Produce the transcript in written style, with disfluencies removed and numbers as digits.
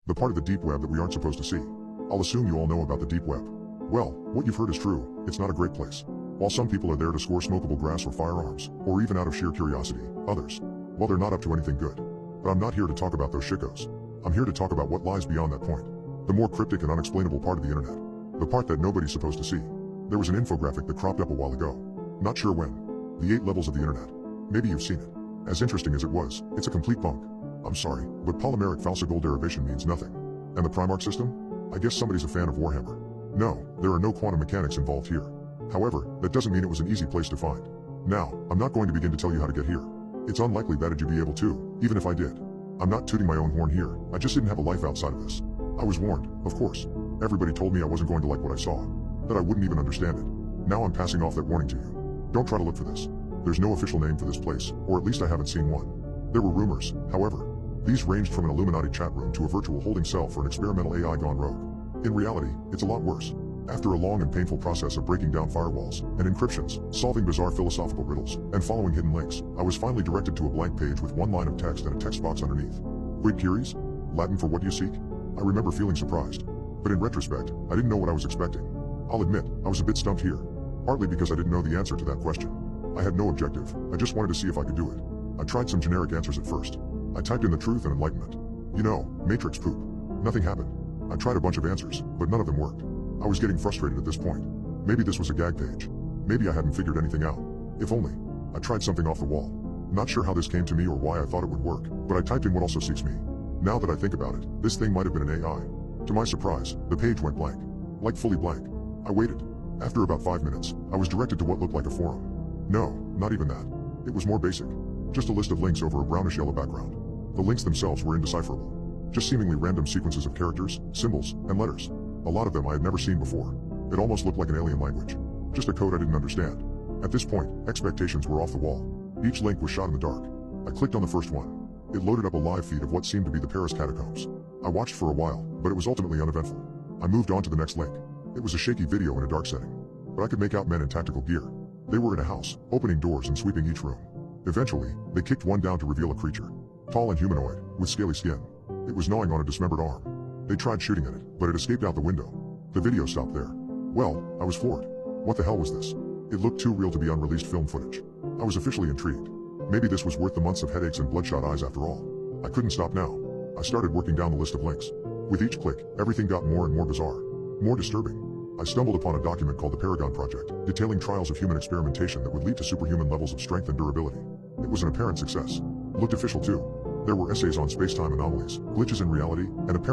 The part of the deep web that we aren't supposed to see. I'll assume you all know about the deep web. Well, what you've heard is true, it's not a great place. While some people are there to score smokable grass or firearms, or even out of sheer curiosity, others, well, they're not up to anything good. But I'm not here to talk about those shickos. I'm here to talk about what lies beyond that point. The more cryptic and unexplainable part of the internet. The part that nobody's supposed to see. There was an infographic that cropped up a while ago. Not sure when. The 8 levels of the internet. Maybe you've seen it. As interesting as it was, it's a complete bunk. I'm sorry, but polymeric falsigold derivation means nothing. And the Primarch system? I guess somebody's a fan of Warhammer. No, there are no quantum mechanics involved here. However, that doesn't mean it was an easy place to find. Now, I'm not going to begin to tell you how to get here. It's unlikely that you'd be able to, even if I did. I'm not tooting my own horn here, I just didn't have a life outside of this. I was warned, of course. Everybody told me I wasn't going to like what I saw. That I wouldn't even understand it. Now I'm passing off that warning to you. Don't try to look for this. There's no official name for this place, or at least I haven't seen one. There were rumors, however. These ranged from an Illuminati chat room to a virtual holding cell for an experimental AI gone rogue. In reality, it's a lot worse. After a long and painful process of breaking down firewalls and encryptions, solving bizarre philosophical riddles, and following hidden links, I was finally directed to a blank page with one line of text and a text box underneath. Quid curies? Latin for what do you seek? I remember feeling surprised. But in retrospect, I didn't know what I was expecting. I'll admit, I was a bit stumped here. Partly because I didn't know the answer to that question. I had no objective, I just wanted to see if I could do it. I tried some generic answers at first. I typed in the truth and enlightenment. You know, matrix poop. Nothing happened. I tried a bunch of answers, but none of them worked. I was getting frustrated at this point. Maybe this was a gag page. Maybe I hadn't figured anything out. If only. I tried something off the wall. Not sure how this came to me or why I thought it would work, but I typed in what also seeks me. Now that I think about it, this thing might have been an AI. To my surprise, the page went blank. Like fully blank. I waited. After about 5 minutes, I was directed to what looked like a forum. No, not even that. It was more basic. Just a list of links over a brownish yellow background. The links themselves were indecipherable. Just seemingly random sequences of characters, symbols, and letters. A lot of them I had never seen before. It almost looked like an alien language. Just a code I didn't understand. At this point, expectations were off the wall. Each link was shot in the dark. I clicked on the first one. It loaded up a live feed of what seemed to be the Paris catacombs. I watched for a while, but it was ultimately uneventful. I moved on to the next link. It was a shaky video in a dark setting. But I could make out men in tactical gear. They were in a house, opening doors and sweeping each room. Eventually, they kicked one down to reveal a creature. Tall and humanoid, with scaly skin. It was gnawing on a dismembered arm. They tried shooting at it, but it escaped out the window. The video stopped there. Well, I was floored. What the hell was this? It looked too real to be unreleased film footage. I was officially intrigued. Maybe this was worth the months of headaches and bloodshot eyes after all. I couldn't stop now. I started working down the list of links. With each click, everything got more and more bizarre. More disturbing. I stumbled upon a document called the Paragon Project, detailing trials of human experimentation that would lead to superhuman levels of strength and durability. It was an apparent success. Looked official too. There were essays on space-time anomalies, glitches in reality, and apparent